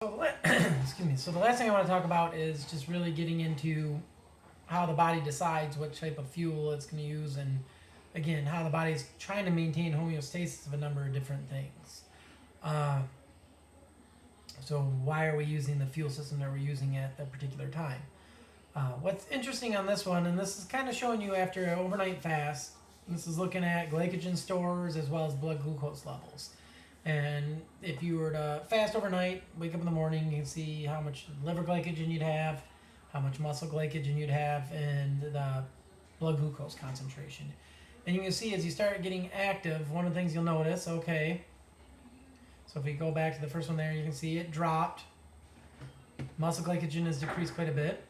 Excuse me. So the last thing I want to talk about is just really getting into how the body decides what type of fuel it's going to use, and again, how the body is trying to maintain homeostasis of a number of different things. Uh, so why are we using the fuel system that we're using at that particular time? What's interesting on this one, and this is kind of showing you after an overnight fast, this is looking at glycogen stores as well as blood glucose levels. And if you were to fast overnight, wake up in the morning, you can see how much liver glycogen you'd have, how much muscle glycogen you'd have, and the blood glucose concentration. And you can see as you start getting active, one of the things you'll notice, okay, so if we go back to the first one there, you can see it dropped. Muscle glycogen has decreased quite a bit.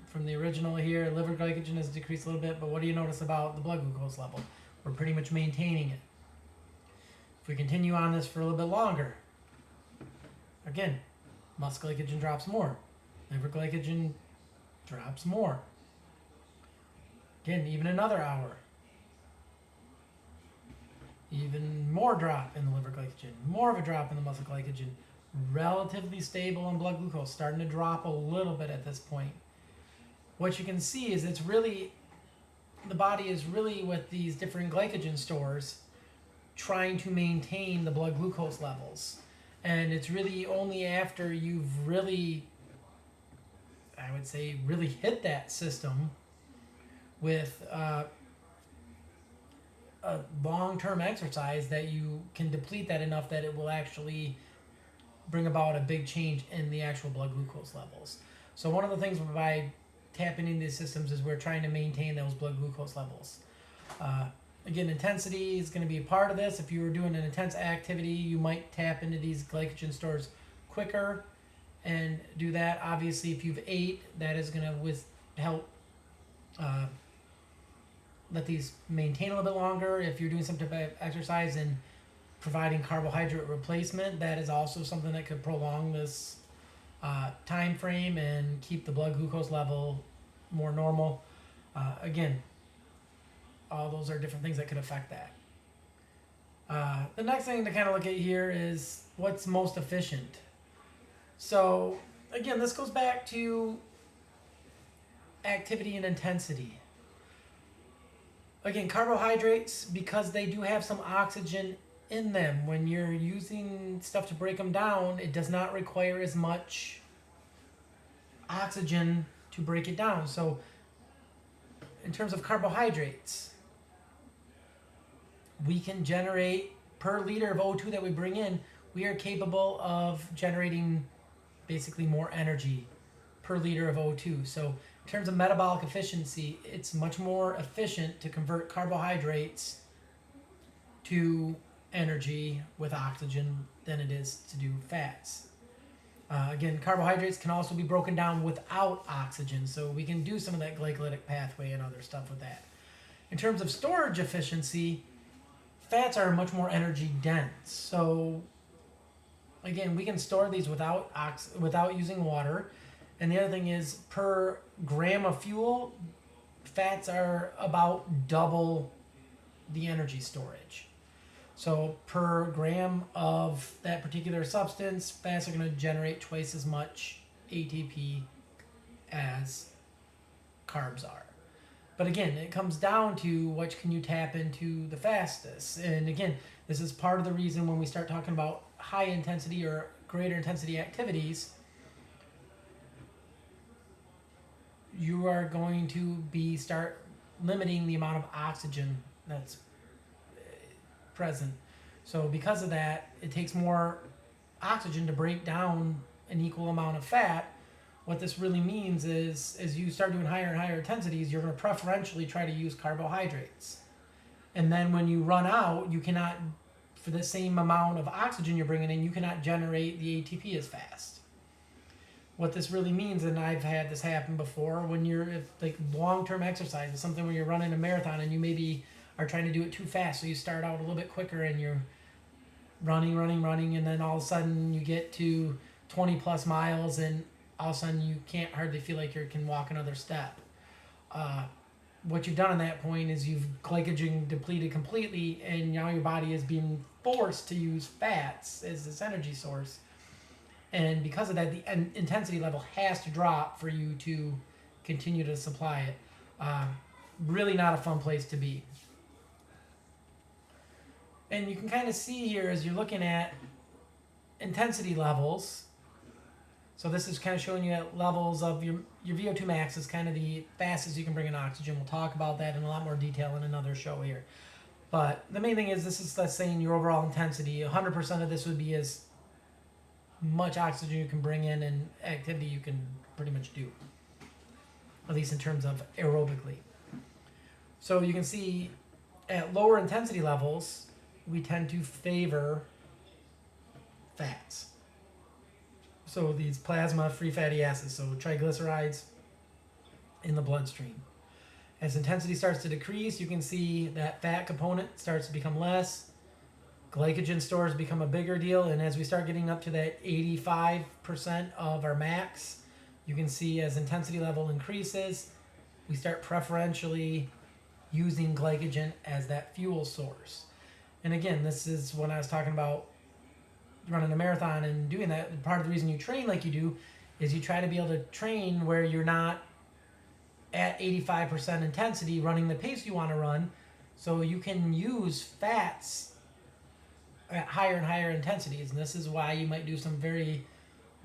From the original here, liver glycogen has decreased a little bit, but what do you notice about the blood glucose level? We're pretty much maintaining it. If we continue on this for a little bit longer, again, muscle glycogen drops more. Liver glycogen drops more. Again, even another hour. Even more drop in the liver glycogen. More of a drop in the muscle glycogen. Relatively stable on blood glucose. Starting to drop a little bit at this point. What you can see is it's really, the body is really with these different glycogen stores trying to maintain the blood glucose levels. And it's really only after you've really, I would say, really hit that system with a long-term exercise that you can deplete that enough that it will actually bring about a big change in the actual blood glucose levels. So one of the things by tapping into these systems is we're trying to maintain those blood glucose levels. Again, intensity is going to be a part of this. If you were doing an intense activity, you might tap into these glycogen stores quicker and do that. Obviously, if you've ate, that is going to help let these maintain a little bit longer. If you're doing some type of exercise and providing carbohydrate replacement, that is also something that could prolong this time frame and keep the blood glucose level more normal. Again, all those are different things that could affect that. The next thing to kind of look at here is what's most efficient. So again, this goes back to activity and intensity. Again, carbohydrates, because they do have some oxygen in them, when you're using stuff to break them down, it does not require as much oxygen to break it down. So in terms of carbohydrates, we can generate, per liter of O2 that we bring in, we are capable of generating basically more energy per liter of O2. So in terms of metabolic efficiency, it's much more efficient to convert carbohydrates to energy with oxygen than it is to do fats. Again, carbohydrates can also be broken down without oxygen, so we can do some of that glycolytic pathway and other stuff with that. In terms of storage efficiency, fats are much more energy dense. So again, we can store these without using water. And the other thing is, per gram of fuel, fats are about double the energy storage. So per gram of that particular substance, fats are going to generate twice as much ATP as carbs are. But again, it comes down to what can you tap into the fastest. And again, this is part of the reason when we start talking about high intensity or greater intensity activities, you are going to start limiting the amount of oxygen that's present. So because of that, it takes more oxygen to break down an equal amount of fat. What this really means is, as you start doing higher and higher intensities, you're going to preferentially try to use carbohydrates. And then when you run out, you cannot, for the same amount of oxygen you're bringing in, you cannot generate the ATP as fast. What this really means, and I've had this happen before, when you're like long-term exercise, is something where you're running a marathon and you maybe are trying to do it too fast, so you start out a little bit quicker and you're running, and then all of a sudden you get to 20 plus miles and all of a sudden you can't hardly feel like you can walk another step. What you've done at that point is you've glycogen depleted completely, and now your body is being forced to use fats as this energy source. And because of that, the intensity level has to drop for you to continue to supply it. Really not a fun place to be. And you can kind of see here as you're looking at intensity levels. So this is kind of showing you at levels of your VO2 max is kind of the fastest you can bring in oxygen. We'll talk about that in a lot more detail in another show here. But the main thing is this is, let's say, in your overall intensity, 100% of this would be as much oxygen you can bring in and activity you can pretty much do, at least in terms of aerobically. So you can see at lower intensity levels, we tend to favor fats. So these plasma free fatty acids, so triglycerides in the bloodstream. As intensity starts to decrease, you can see that fat component starts to become less. Glycogen stores become a bigger deal, and as we start getting up to that 85% of our max, you can see as intensity level increases, we start preferentially using glycogen as that fuel source. And again, this is when I was talking about running a marathon and doing that. Part of the reason you train like you do is you try to be able to train where you're not at 85% intensity running the pace you want to run, so you can use fats at higher and higher intensities. And this is why you might do some very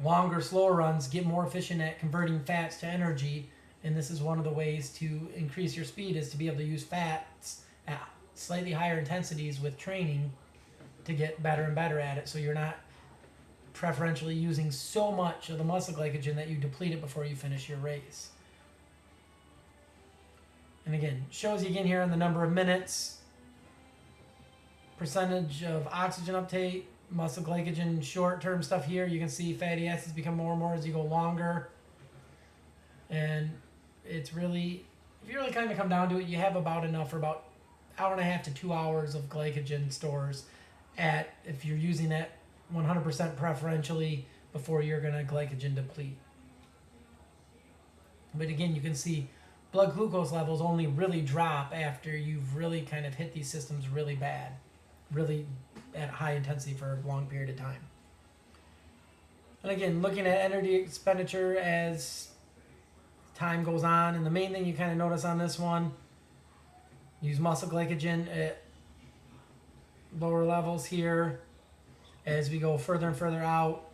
longer, slower runs, get more efficient at converting fats to energy. And this is one of the ways to increase your speed, is to be able to use fats at slightly higher intensities with training to get better and better at it, so you're not preferentially using so much of the muscle glycogen that you deplete it before you finish your race. And again, shows you again here on the number of minutes, percentage of oxygen uptake, muscle glycogen, short-term stuff here. You can see fatty acids become more and more as you go longer. And it's really, if you really kind of come down to it, you have about enough for about hour and a half to 2 hours of glycogen stores at, if you're using that 100% preferentially before you're going to glycogen deplete. But again, you can see blood glucose levels only really drop after you've really kind of hit these systems really bad, really at high intensity for a long period of time. And again, looking at energy expenditure as time goes on, and the main thing you kind of notice on this one, use muscle glycogen at lower levels here. As we go further and further out,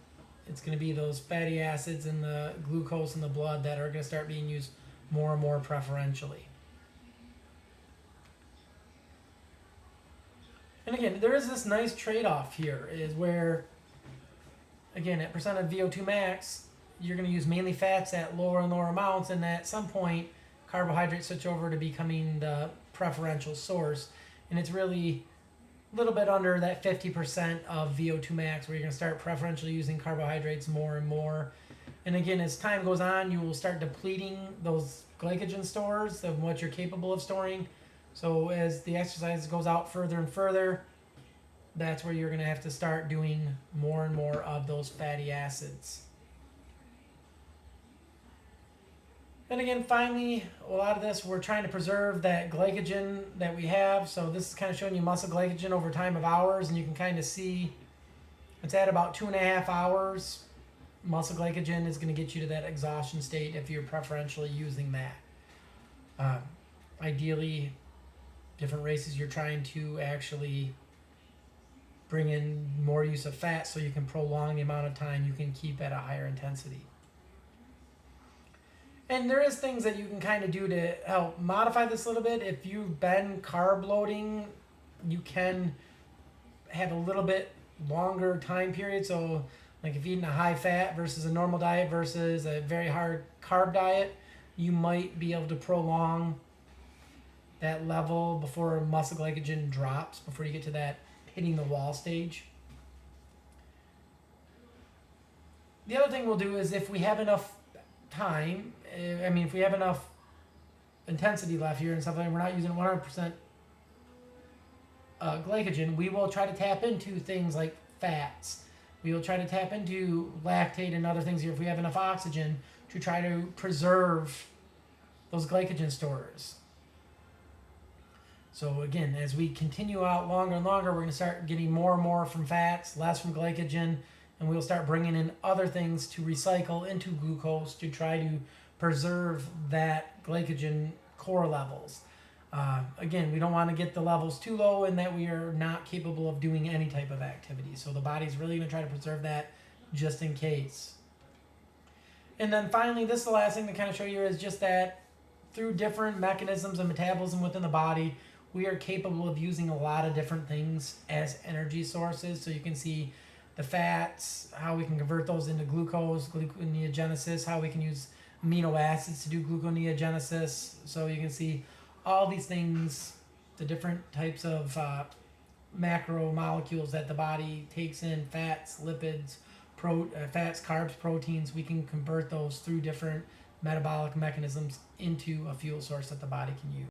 it's going to be those fatty acids and the glucose in the blood that are going to start being used more and more preferentially. And again, there is this nice trade-off here, is where, again, at percent of VO2 max, you're going to use mainly fats at lower and lower amounts, and at some point, carbohydrates switch over to becoming the preferential source. And it's really a little bit under that 50% of VO2 max where you're going to start preferentially using carbohydrates more and more. And again, as time goes on, you will start depleting those glycogen stores of what you're capable of storing. So as the exercise goes out further and further, that's where you're going to have to start doing more and more of those fatty acids. And again, finally, a lot of this, we're trying to preserve that glycogen that we have. So this is kind of showing you muscle glycogen over time of hours, and you can kind of see it's at about 2.5 hours. Muscle glycogen is going to get you to that exhaustion state if you're preferentially using that. Ideally, different races, you're trying to actually bring in more use of fat so you can prolong the amount of time you can keep at a higher intensity. And there is things that you can kind of do to help modify this a little bit. If you've been carb loading, you can have a little bit longer time period. So like if you're eating a high fat versus a normal diet versus a very hard carb diet, you might be able to prolong that level before muscle glycogen drops, before you get to that hitting the wall stage. The other thing we'll do is if we have enough time, if we have enough intensity left here and stuff like that, we're not using 100% glycogen, we will try to tap into things like fats. We will try to tap into lactate and other things here if we have enough oxygen to try to preserve those glycogen stores. So again, as we continue out longer and longer, we're going to start getting more and more from fats, less from glycogen, and we'll start bringing in other things to recycle into glucose to try to preserve that glycogen core levels. Again, we don't want to get the levels too low and that we are not capable of doing any type of activity. So the body's really going to try to preserve that just in case. And then finally, this is the last thing to kind of show you is just that through different mechanisms of metabolism within the body, we are capable of using a lot of different things as energy sources. So you can see the fats, how we can convert those into glucose, gluconeogenesis, how we can use amino acids to do gluconeogenesis. So you can see all these things, the different types of macromolecules that the body takes in, fats, lipids, fats, carbs, proteins. We can convert those through different metabolic mechanisms into a fuel source that the body can use.